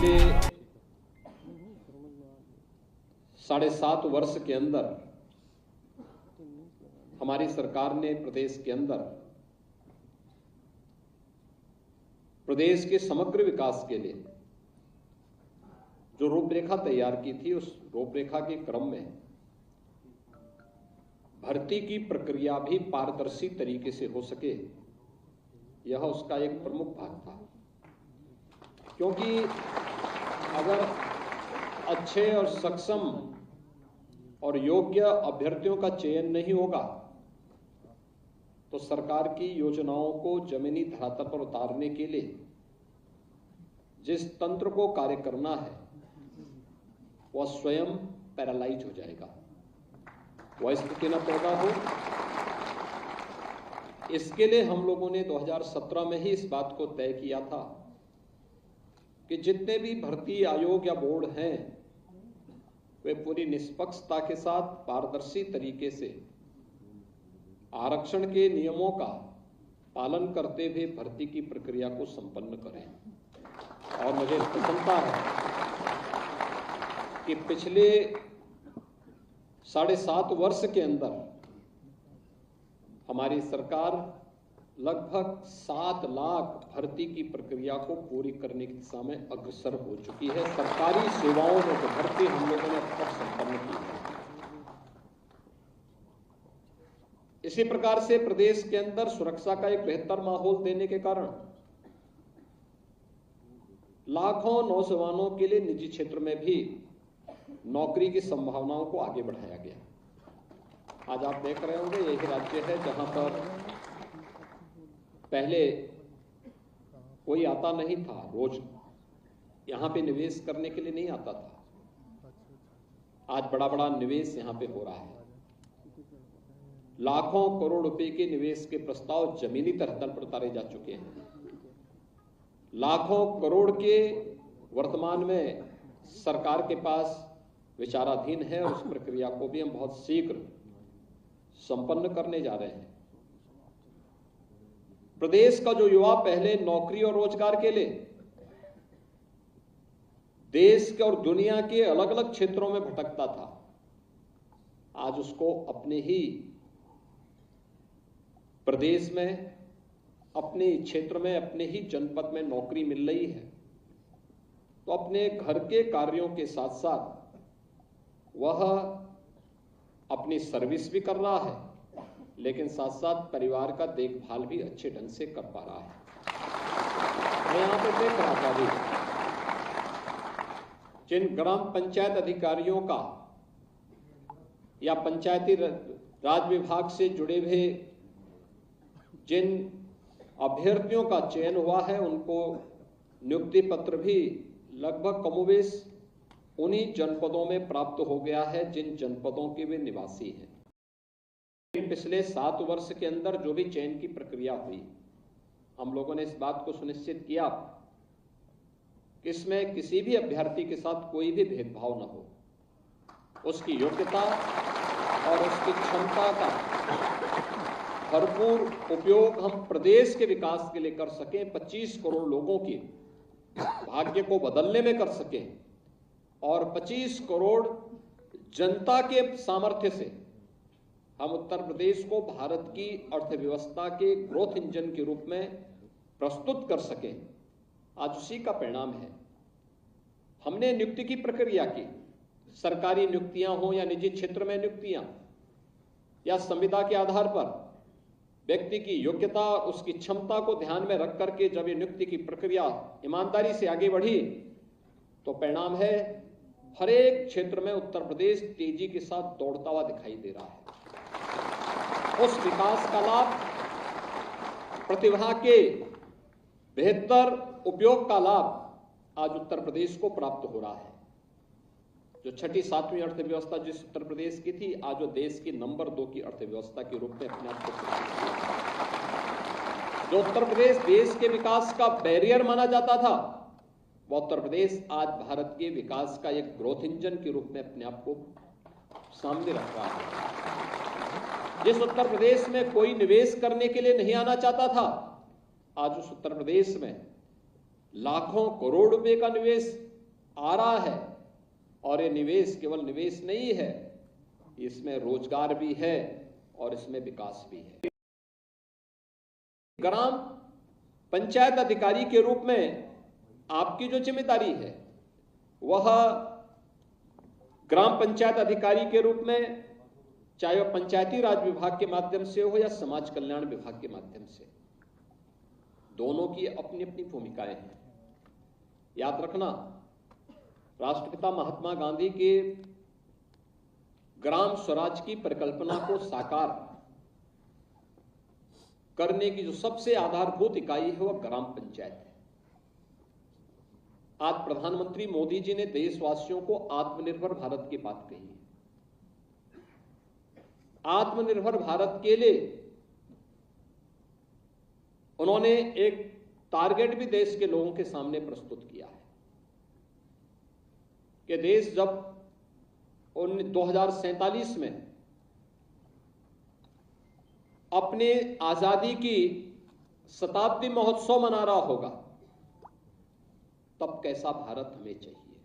पिछले 7.5 वर्ष के अंदर हमारी सरकार ने प्रदेश के अंदर प्रदेश के समग्र विकास के लिए जो रूपरेखा तैयार की थी, उस रूपरेखा के क्रम में भर्ती की प्रक्रिया भी पारदर्शी तरीके से हो सके, यह उसका एक प्रमुख भाग था। क्योंकि अगर अच्छे और सक्षम और योग्य अभ्यर्थियों का चयन नहीं होगा तो सरकार की योजनाओं को जमीनी धरातल पर उतारने के लिए जिस तंत्र को कार्य करना है वह स्वयं पैरालाइज हो जाएगा, वह स्थिति न पैदा हो। इसके लिए हम लोगों ने 2017 में ही इस बात को तय किया था कि जितने भी भर्ती आयोग या बोर्ड हैं वे पूरी निष्पक्षता के साथ पारदर्शी तरीके से आरक्षण के नियमों का पालन करते हुए भर्ती की प्रक्रिया को संपन्न करें। और मुझे प्रसन्नता है कि पिछले 7.5 वर्ष के अंदर हमारी सरकार लगभग 7 लाख भर्ती की प्रक्रिया को पूरी करने की दिशा में अग्रसर हो चुकी है। सरकारी सेवाओं में जो भर्ती हम लोगों ने अब तक संपन्न की है। इसी प्रकार से प्रदेश के अंदर सुरक्षा का एक बेहतर माहौल देने के कारण लाखों नौजवानों के लिए निजी क्षेत्र में भी नौकरी की संभावनाओं को आगे बढ़ाया गया। आज आप देख रहे होंगे यही राज्य है जहां पर पहले कोई आता नहीं था, रोज यहां पे निवेश करने के लिए नहीं आता था। आज बड़ा बड़ा निवेश यहां पे हो रहा है। लाखों करोड़ रुपए के निवेश के प्रस्ताव जमीनी धरातल पर उतारे जा चुके हैं। लाखों करोड़ के वर्तमान में सरकार के पास विचाराधीन है और उस प्रक्रिया को भी हम बहुत शीघ्र संपन्न करने जा रहे हैं। प्रदेश का जो युवा पहले नौकरी और रोजगार के लिए देश के और दुनिया के अलग अलग क्षेत्रों में भटकता था, आज उसको अपने ही प्रदेश में, अपने क्षेत्र में, अपने ही जनपद में नौकरी मिल रही है। तो अपने घर के कार्यों के साथ साथ वह अपनी सर्विस भी कर रहा है, लेकिन साथ साथ परिवार का देखभाल भी अच्छे ढंग से कर पा रहा है। मैं यहां पर देख रहा था भी जिन ग्राम पंचायत अधिकारियों का या पंचायती राज विभाग से जुड़े हुए जिन अभ्यर्थियों का चयन हुआ है, उनको नियुक्ति पत्र भी लगभग कमोबेश उन्हीं जनपदों में प्राप्त हो गया है जिन जनपदों के वे निवासी हैं। पिछले 7 वर्ष के अंदर जो भी चयन की प्रक्रिया हुई, हम लोगों ने इस बात को सुनिश्चित किया कि इसमें किसी भी अभ्यर्थी के साथ कोई भी भेदभाव न हो। उसकी योग्यता और उसकी क्षमता का भरपूर उपयोग हम प्रदेश के विकास के लिए कर सकें, 25 करोड़ लोगों के भाग्य को बदलने में कर सकें और 25 करोड़ जनता के सामर्थ्य से हम उत्तर प्रदेश को भारत की अर्थव्यवस्था के ग्रोथ इंजन के रूप में प्रस्तुत कर सकें। आज उसी का परिणाम है। हमने नियुक्ति की प्रक्रिया की, सरकारी नियुक्तियां हो या निजी क्षेत्र में नियुक्तियां, या संविदा के आधार पर व्यक्ति की योग्यता और उसकी क्षमता को ध्यान में रख करके जब ये नियुक्ति की प्रक्रिया ईमानदारी से आगे बढ़ी तो परिणाम है हर एक क्षेत्र में उत्तर प्रदेश तेजी के साथ दौड़ता हुआ दिखाई दे रहा है। उस विकास का लाभ, प्रतिभा के बेहतर उपयोग का लाभ आज उत्तर प्रदेश को प्राप्त हो रहा है। जो 6ठी 7वीं अर्थव्यवस्था जिस उत्तर प्रदेश की थी, आज वो देश की नंबर 2 की अर्थव्यवस्था के रूप में अपने आप को, जो उत्तर प्रदेश देश के विकास का बैरियर माना जाता था, वह उत्तर प्रदेश आज भारत के विकास का एक ग्रोथ इंजन के रूप में अपने आप को सामने रख रहा है। जिस उत्तर प्रदेश में कोई निवेश करने के लिए नहीं आना चाहता था, आज उस उत्तर प्रदेश में लाखों करोड़ रुपए का निवेश आ रहा है। और ये निवेश केवल निवेश नहीं है, इसमें रोजगार भी है और इसमें विकास भी है। ग्राम पंचायत अधिकारी के रूप में आपकी जो जिम्मेदारी है वह ग्राम पंचायत अधिकारी के रूप में, चाहे वह पंचायती राज विभाग के माध्यम से हो या समाज कल्याण विभाग के माध्यम से, दोनों की अपनी अपनी भूमिकाएं हैं। याद रखना, राष्ट्रपिता महात्मा गांधी के ग्राम स्वराज की परिकल्पना को साकार करने की जो सबसे आधारभूत इकाई है वह ग्राम पंचायत है। आज प्रधानमंत्री मोदी जी ने देशवासियों को आत्मनिर्भर भारत की बात कही है। आत्मनिर्भर भारत के लिए उन्होंने एक टारगेट भी देश के लोगों के सामने प्रस्तुत किया है कि देश जब 2047 में अपने आजादी की शताब्दी महोत्सव मना रहा होगा, तब कैसा भारत हमें चाहिए,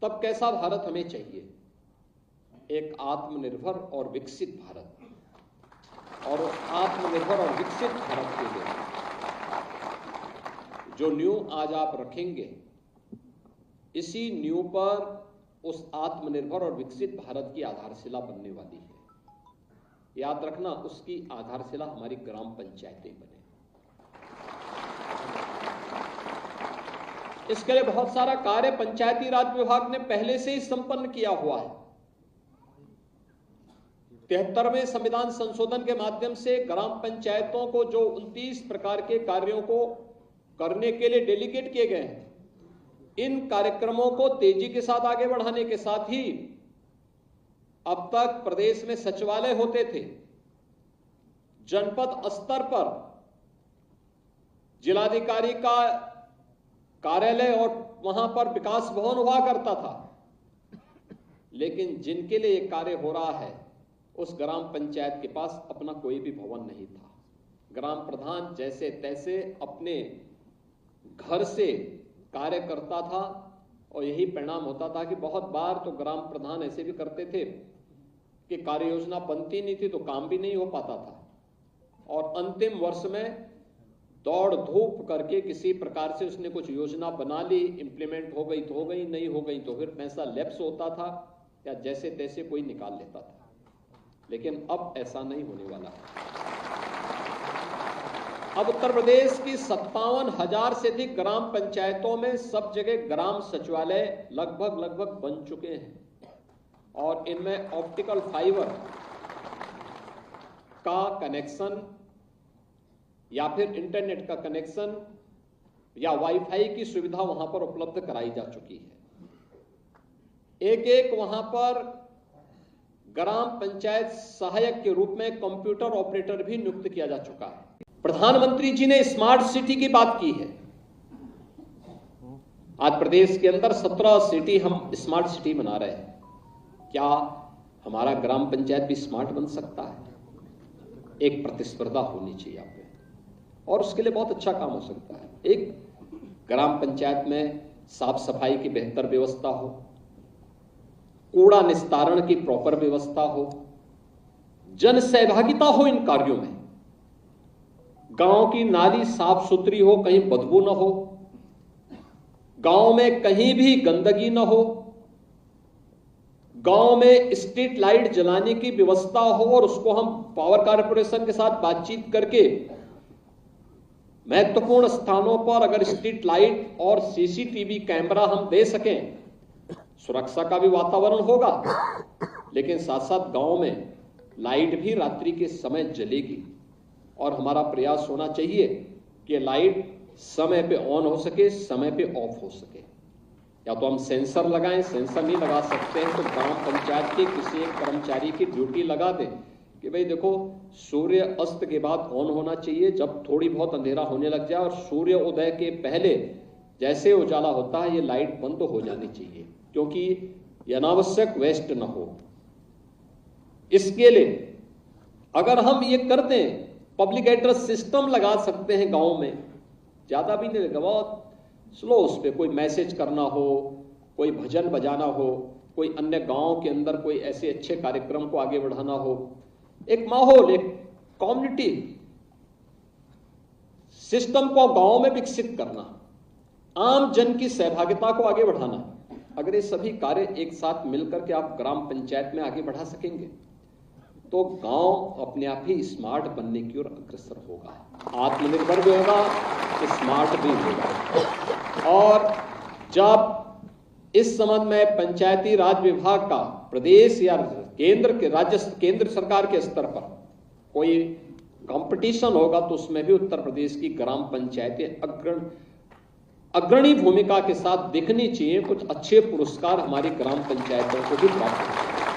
तब कैसा भारत हमें चाहिए? एक आत्मनिर्भर और विकसित भारत। और आत्मनिर्भर और विकसित भारत के लिए जो नींव आज आप रखेंगे, इसी नींव पर उस आत्मनिर्भर और विकसित भारत की आधारशिला बनने वाली है। याद रखना, उसकी आधारशिला हमारी ग्राम पंचायतें बने। इसके लिए बहुत सारा कार्य पंचायती राज विभाग ने पहले से ही संपन्न किया हुआ है। 73वें संविधान संशोधन के माध्यम से ग्राम पंचायतों को जो 29 प्रकार के कार्यों को करने के लिए डेलीगेट किए गए हैं, इन कार्यक्रमों को तेजी के साथ आगे बढ़ाने के साथ ही अब तक प्रदेश में सचिवालय होते थे, जनपद स्तर पर जिलाधिकारी का कार्यालय और वहां पर विकास भवन हुआ करता था, लेकिन जिनके लिए यह कार्य हो रहा है उस ग्राम पंचायत के पास अपना कोई भी भवन नहीं था। ग्राम प्रधान जैसे तैसे अपने घर से कार्य करता था और यही परिणाम होता था कि बहुत बार तो ग्राम प्रधान ऐसे भी करते थे कि कार्य योजना बनती नहीं थी तो काम भी नहीं हो पाता था, और अंतिम वर्ष में दौड़ धूप करके किसी प्रकार से उसने कुछ योजना बना ली, इंप्लीमेंट हो गई तो हो गई, नहीं हो गई तो फिर पैसा लैप्स होता था या जैसे तैसे कोई निकाल लेता था। लेकिन अब ऐसा नहीं होने वाला है। अब उत्तर प्रदेश की 57,000 से अधिक ग्राम पंचायतों में सब जगह ग्राम सचिवालय लगभग बन चुके हैं और इनमें ऑप्टिकल फाइबर का कनेक्शन या फिर इंटरनेट का कनेक्शन या वाईफाई की सुविधा वहां पर उपलब्ध कराई जा चुकी है। एक एक वहां पर ग्राम पंचायत सहायक के रूप में कंप्यूटर ऑपरेटर भी नियुक्त किया जा चुका है। प्रधानमंत्री जी ने स्मार्ट सिटी की बात की है। आज प्रदेश के अंदर 17 सिटी हम स्मार्ट सिटी बना रहे हैं। क्या हमारा ग्राम पंचायत भी स्मार्ट बन सकता है? एक प्रतिस्पर्धा होनी चाहिए आप पे, और उसके लिए बहुत अच्छा काम हो सकता है। एक ग्राम पंचायत में साफ सफाई की बेहतर व्यवस्था हो, कूड़ा निस्तारण की प्रॉपर व्यवस्था हो, जन सहभागिता हो इन कार्यों में, गांव की नाली साफ सुथरी हो, कहीं बदबू न हो, गांव में कहीं भी गंदगी न हो, गांव में स्ट्रीट लाइट जलाने की व्यवस्था हो और उसको हम पावर कारपोरेशन के साथ बातचीत करके महत्वपूर्ण स्थानों पर अगर स्ट्रीट लाइट और सीसीटीवी कैमरा हम दे सकें, सुरक्षा का भी वातावरण होगा, लेकिन साथ साथ गांव में लाइट भी रात्रि के समय जलेगी। और हमारा प्रयास होना चाहिए कि लाइट समय पे ऑन हो सके, समय पे ऑफ हो सके। या तो हम सेंसर लगाएं, सेंसर नहीं लगा सकते हैं तो ग्राम पंचायत के किसी एक कर्मचारी की ड्यूटी लगा दें कि भाई देखो, सूर्य अस्त के बाद ऑन होना चाहिए, जब थोड़ी बहुत अंधेरा होने लग जाए और सूर्य उदय के पहले जैसे उजाला होता है ये लाइट बंद हो जानी चाहिए, क्योंकि ये अनावश्यक वेस्ट न हो। इसके लिए अगर हम ये कर दें, पब्लिक एड्रेस सिस्टम लगा सकते हैं गांव में, ज्यादा भी नहीं लगेगा, बहुत स्लो उस पर कोई मैसेज करना हो, कोई भजन बजाना हो, कोई अन्य गांव के अंदर कोई ऐसे अच्छे कार्यक्रम को आगे बढ़ाना हो, एक माहौल, एक कम्युनिटी सिस्टम को गांव में विकसित करना, आम जन की सहभागिता को आगे बढ़ाना, अगर ये सभी कार्य एक साथ मिलकर के आप ग्राम पंचायत में आगे बढ़ा सकेंगे तो गांव अपने आप ही स्मार्ट बनने की ओर अग्रसर होगा, आत्मनिर्भर भी होगा, स्मार्ट भी होगा। और जब इस संबंध में पंचायती राज विभाग का प्रदेश या केंद्र सरकार के स्तर पर कोई कंपटीशन होगा तो उसमें भी उत्तर प्रदेश की ग्राम पंचायतें अग्रणी भूमिका के साथ दिखनी चाहिए। कुछ अच्छे पुरस्कार हमारी ग्राम पंचायतों को भी प्राप्त हों।